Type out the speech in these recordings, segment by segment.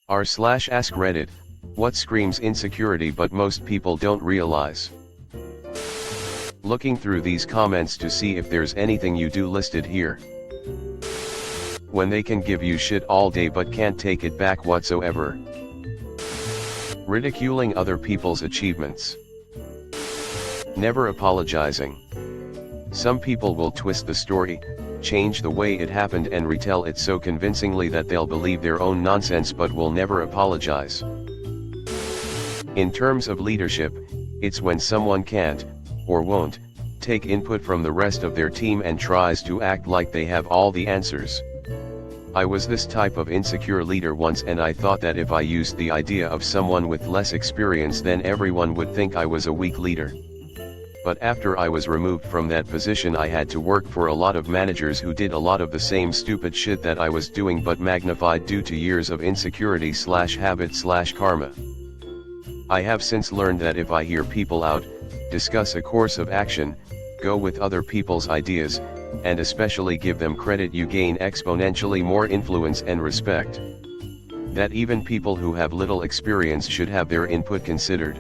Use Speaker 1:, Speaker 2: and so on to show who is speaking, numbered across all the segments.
Speaker 1: r/AskReddit, what screams insecurity but most people don't realize. Looking through these comments to see if there's anything you do listed here. When they can give you shit all day but can't take it back whatsoever. Ridiculing other people's achievements. Never apologizing. Some people will twist the story, change the way it happened and retell it so convincingly that they'll believe their own nonsense but will never apologize. In terms of leadership, it's when someone can't, or won't, take input from the rest of their team and tries to act like they have all the answers. I was this type of insecure leader once, and I thought that if I used the idea of someone with less experience then everyone would think I was a weak leader. But after I was removed from that position I had to work for a lot of managers who did a lot of the same stupid shit that I was doing but magnified due to years of insecurity/habit/karma. I have since learned that if I hear people out, discuss a course of action, go with other people's ideas, and especially give them credit, you gain exponentially more influence and respect. That even people who have little experience should have their input considered.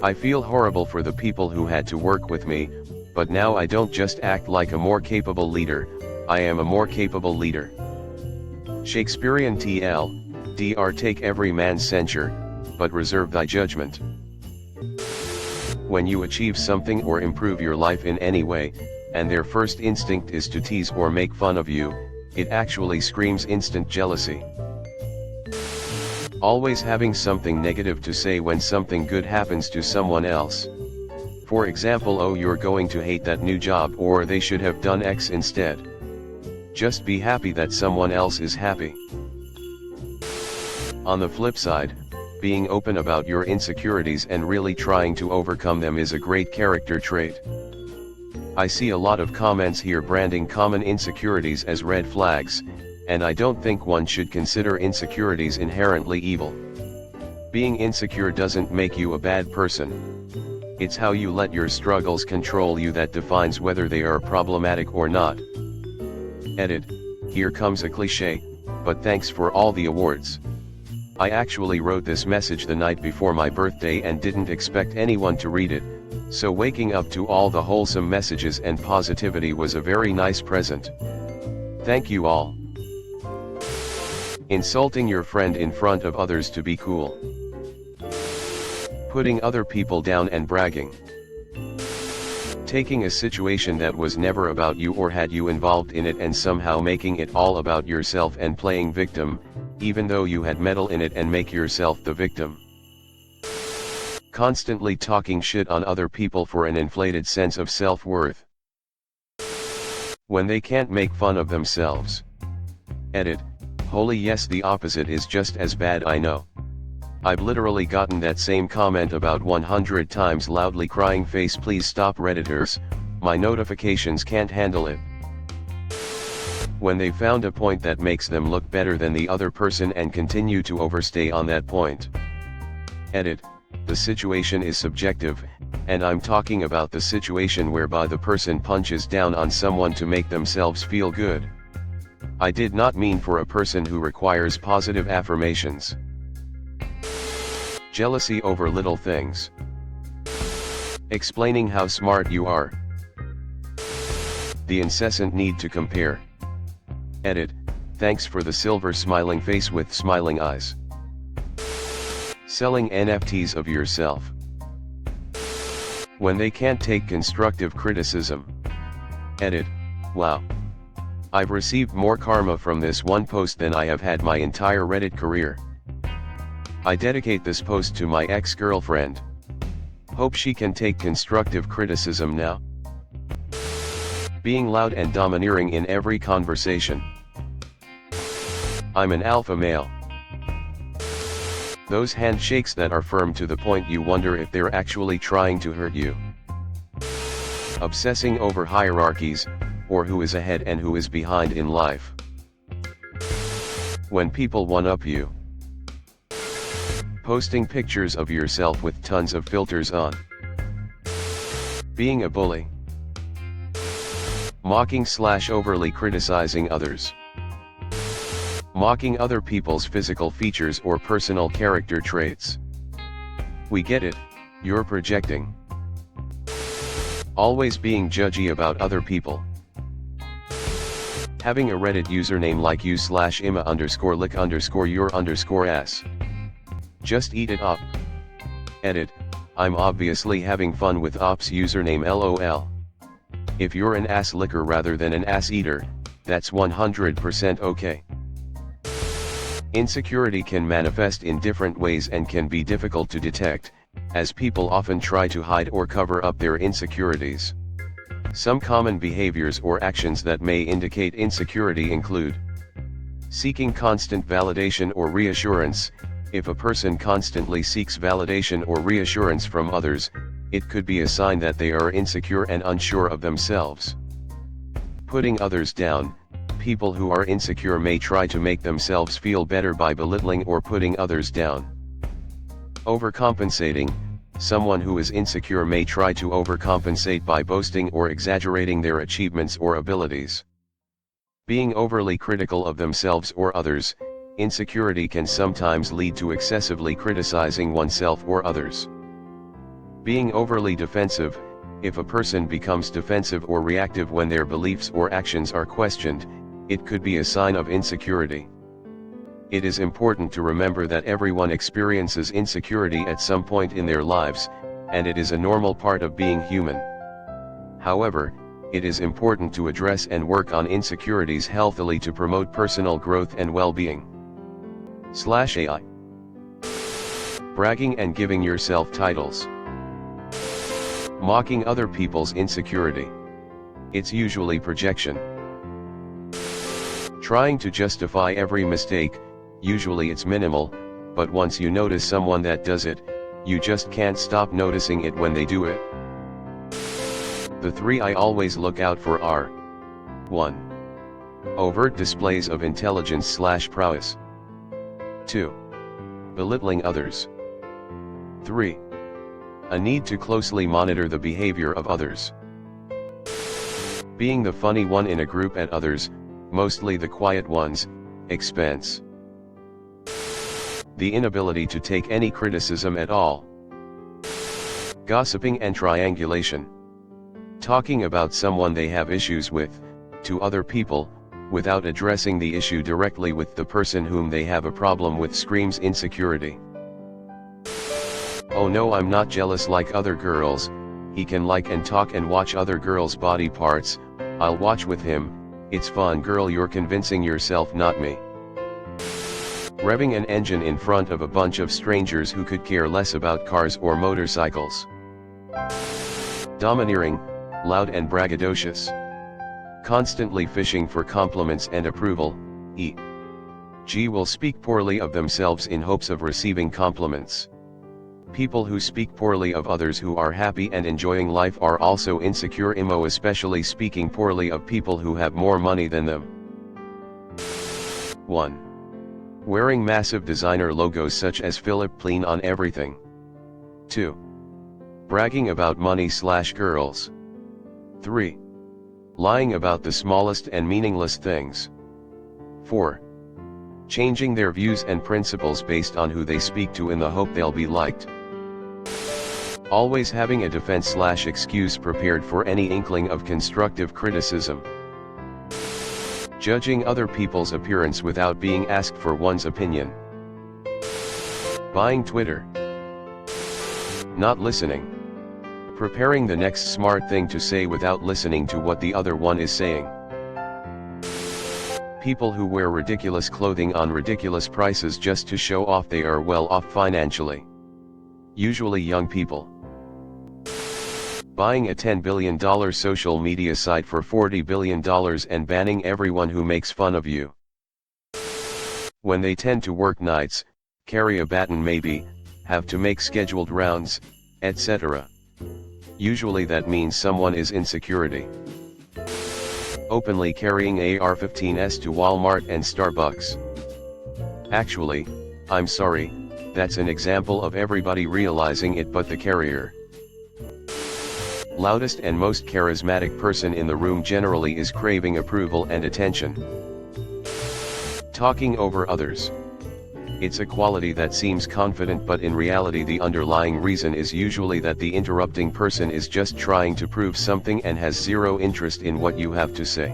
Speaker 1: I feel horrible for the people who had to work with me, but now I don't just act like a more capable leader, I am a more capable leader. Shakespearean TLDR, take every man's censure, but reserve thy judgment. When you achieve something or improve your life in any way, and their first instinct is to tease or make fun of you, it actually screams instant jealousy. Always having something negative to say when something good happens to someone else. For example, oh, you're going to hate that new job, or they should have done X instead. Just be happy that someone else is happy. On the flip side, being open about your insecurities and really trying to overcome them is a great character trait. I see a lot of comments here branding common insecurities as red flags, and I don't think one should consider insecurities inherently evil. Being insecure doesn't make you a bad person. It's how you let your struggles control you that defines whether they are problematic or not. Edit, here comes a cliche, but thanks for all the awards. I actually wrote this message the night before my birthday and didn't expect anyone to read it, so waking up to all the wholesome messages and positivity was a very nice present. Thank you all. Insulting your friend in front of others to be cool. Putting other people down and bragging. Taking a situation that was never about you or had you involved in it and somehow making it all about yourself and playing victim, even though you had meddle in it, and make yourself the victim. Constantly talking shit on other people for an inflated sense of self-worth. When they can't make fun of themselves. Edit, holy yes, the opposite is just as bad, I know. I've literally gotten that same comment about 100 times, loudly crying face, please stop Redditors, my notifications can't handle it. When they found a point that makes them look better than the other person and continue to overstay on that point. Edit, the situation is subjective, and I'm talking about the situation whereby the person punches down on someone to make themselves feel good. I did not mean for a person who requires positive affirmations. Jealousy over little things. Explaining how smart you are. The incessant need to compare. Edit, thanks for the silver smiling face with smiling eyes. Selling NFTs of yourself. When they can't take constructive criticism. Edit, wow. I've received more karma from this one post than I have had my entire Reddit career. I dedicate this post to my ex-girlfriend. Hope she can take constructive criticism now. Being loud and domineering in every conversation. I'm an alpha male. Those handshakes that are firm to the point you wonder if they're actually trying to hurt you. Obsessing over hierarchies, or who is ahead and who is behind in life. When people one-up you. Posting pictures of yourself with tons of filters on. Being a bully. Mocking/overly criticizing others. Mocking other people's physical features or personal character traits. We get it, you're projecting. Always being judgy about other people. Having a Reddit username like u/ima_lik_your_ass. Just eat it up. Edit, I'm obviously having fun with ops username LOL. If you're an ass licker rather than an ass eater, that's 100% okay. Insecurity can manifest in different ways and can be difficult to detect, as people often try to hide or cover up their insecurities. Some common behaviors or actions that may indicate insecurity include seeking constant validation or reassurance. If a person constantly seeks validation or reassurance from others, it could be a sign that they are insecure and unsure of themselves. Putting others down. People who are insecure may try to make themselves feel better by belittling or putting others down. Overcompensating. Someone who is insecure may try to overcompensate by boasting or exaggerating their achievements or abilities. Being overly critical of themselves or others. Insecurity can sometimes lead to excessively criticizing oneself or others. Being overly defensive. If a person becomes defensive or reactive when their beliefs or actions are questioned, it could be a sign of insecurity. It is important to remember that everyone experiences insecurity at some point in their lives, and it is a normal part of being human. However, it is important to address and work on insecurities healthily to promote personal growth and well-being. /AI. Bragging and giving yourself titles. Mocking other people's insecurity. It's usually projection. Trying to justify every mistake. Usually it's minimal, but once you notice someone that does it, you just can't stop noticing it when they do it. The three I always look out for are 1. Overt displays of intelligence/prowess. 2. Belittling others. 3. A need to closely monitor the behavior of others. Being the funny one in a group at others, mostly the quiet ones, expense. The inability to take any criticism at all. Gossiping and triangulation. Talking about someone they have issues with, to other people, without addressing the issue directly with the person whom they have a problem with screams insecurity. Oh no, I'm not jealous like other girls. He can like and talk and watch other girls' body parts, I'll watch with him. It's fun girl, you're convincing yourself, not me. Revving an engine in front of a bunch of strangers who could care less about cars or motorcycles. Domineering, loud and braggadocious. Constantly fishing for compliments and approval, e.g. will speak poorly of themselves in hopes of receiving compliments. People who speak poorly of others who are happy and enjoying life are also insecure, especially speaking poorly of people who have more money than them. 1. Wearing massive designer logos such as Philip Plein on everything. 2. Bragging about money/girls. 3. Lying about the smallest and meaningless things. 4. Changing their views and principles based on who they speak to in the hope they'll be liked. Always having a defense/excuse prepared for any inkling of constructive criticism. Judging other people's appearance without being asked for one's opinion. Buying Twitter. Not listening. Preparing the next smart thing to say without listening to what the other one is saying. People who wear ridiculous clothing on ridiculous prices just to show off they are well off financially. Usually young people. Buying a $10 billion social media site for $40 billion and banning everyone who makes fun of you. When they tend to work nights, carry a baton maybe, have to make scheduled rounds, etc. Usually that means someone is insecurity. Openly carrying AR-15s to Walmart and Starbucks. Actually, I'm sorry, that's an example of everybody realizing it but the carrier. Loudest and most charismatic person in the room generally is craving approval and attention. Talking over others. It's a quality that seems confident, but in reality the underlying reason is usually that the interrupting person is just trying to prove something and has zero interest in what you have to say.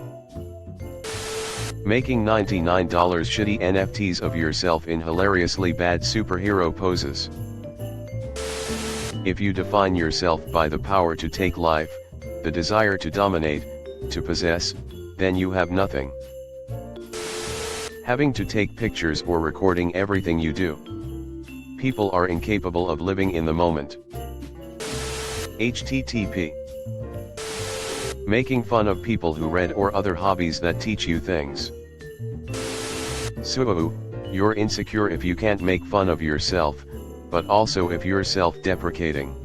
Speaker 1: Making $99 shitty NFTs of yourself in hilariously bad superhero poses. If you define yourself by the power to take life, the desire to dominate, to possess, then you have nothing. Having to take pictures or recording everything you do. People are incapable of living in the moment. HTTP. Making fun of people who read or other hobbies that teach you things. So, you're insecure if you can't make fun of yourself, but also if you're self-deprecating.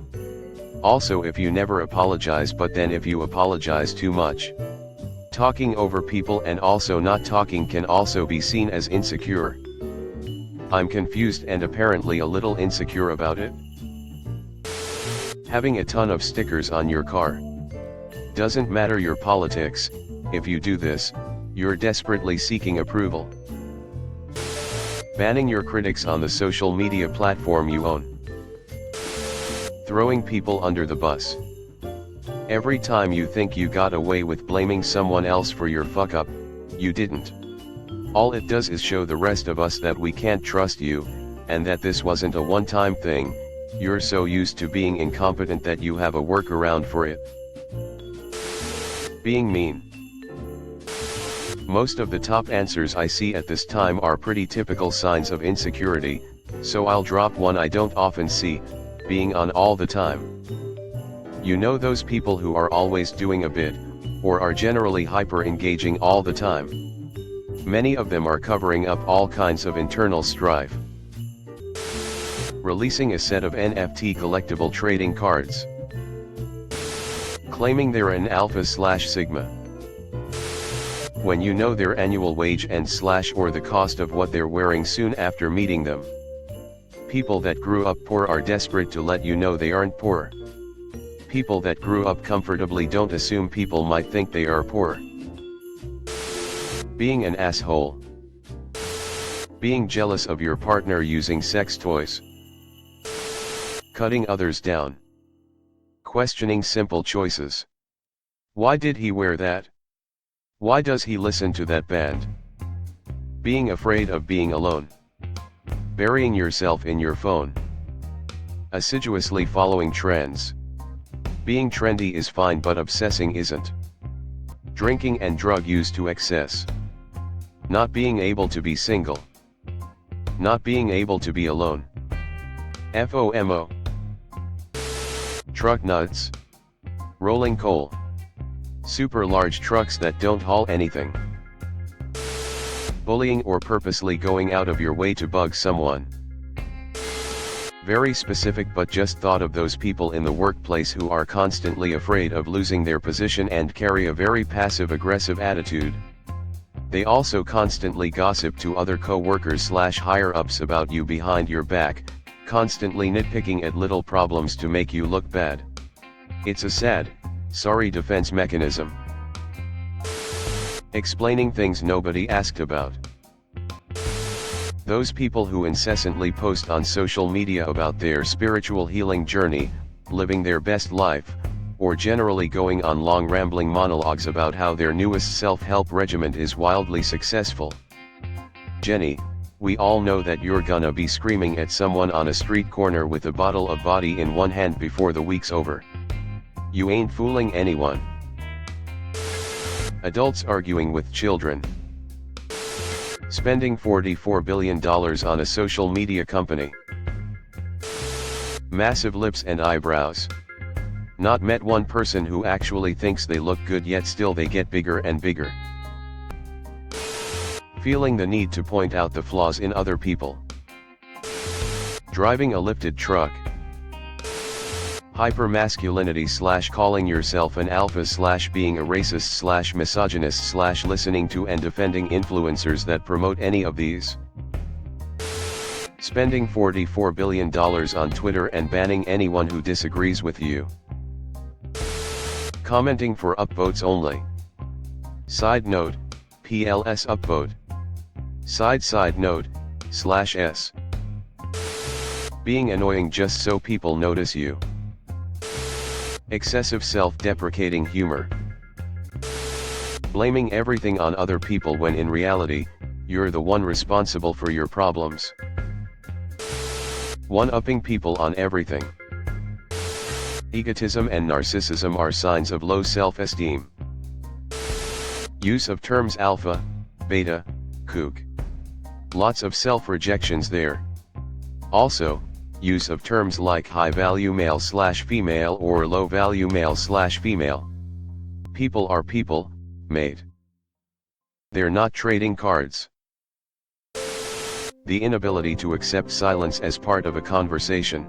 Speaker 1: Also if you never apologize, but then if you apologize too much. Talking over people and also not talking can also be seen as insecure. I'm confused and apparently a little insecure about it. Having a ton of stickers on your car. Doesn't matter your politics, if you do this, you're desperately seeking approval. Banning your critics on the social media platform you own. Throwing people under the bus. Every time you think you got away with blaming someone else for your fuck up, you didn't. All it does is show the rest of us that we can't trust you, and that this wasn't a one-time thing. You're so used to being incompetent that you have a workaround for it. Being mean. Most of the top answers I see at this time are pretty typical signs of insecurity, so I'll drop one I don't often see: being on all the time. You know those people who are always doing a bit, or are generally hyper-engaging all the time. Many of them are covering up all kinds of internal strife. Releasing a set of NFT collectible trading cards. Claiming they're an alpha/sigma. When you know their annual wage and or the cost of what they're wearing soon after meeting them. People that grew up poor are desperate to let you know they aren't poor. People that grew up comfortably don't assume people might think they are poor. Being an asshole. Being jealous of your partner using sex toys. Cutting others down. Questioning simple choices. Why did he wear that? Why does he listen to that band? Being afraid of being alone. Burying yourself in your phone. Assiduously following trends. Being trendy is fine but obsessing isn't. Drinking and drug use to excess. Not being able to be single. Not being able to be alone. FOMO. Truck nuts. Rolling coal. Super large trucks that don't haul anything. Bullying or purposely going out of your way to bug someone. Very specific, but just thought of those people in the workplace who are constantly afraid of losing their position and carry a very passive-aggressive attitude. They also constantly gossip to other co-workers/higher-ups about you behind your back, constantly nitpicking at little problems to make you look bad. It's a sad, sorry defense mechanism. Explaining things nobody asked about. Those people who incessantly post on social media about their spiritual healing journey, living their best life, or generally going on long rambling monologues about how their newest self-help regimen is wildly successful. Jenny, we all know that you're gonna be screaming at someone on a street corner with a bottle of body in one hand before the week's over. You ain't fooling anyone. Adults arguing with children. Spending $44 billion on a social media company. Massive lips and eyebrows. Not met one person who actually thinks they look good, yet still they get bigger and bigger. Feeling the need to point out the flaws in other people. Driving a lifted truck. Hypermasculinity/calling yourself an alpha/being a racist/misogynist/listening to and defending influencers that promote any of these. Spending $44 billion on Twitter and banning anyone who disagrees with you. Commenting for upvotes only. Side note, PLS upvote. Side note, /s. Being annoying just so people notice you. Excessive self-deprecating humor. Blaming everything on other people when in reality, you're the one responsible for your problems. One-upping people on everything. Egotism and narcissism are signs of low self-esteem. Use of terms alpha, beta, kook. Lots of self-rejections there. Also, use of terms like high-value male/female or low-value male/female. People are people, mate. They're not trading cards. The inability to accept silence as part of a conversation.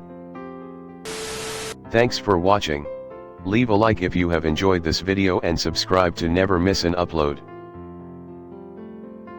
Speaker 1: Thanks for watching. Leave a like if you have enjoyed this video and subscribe to never miss an upload.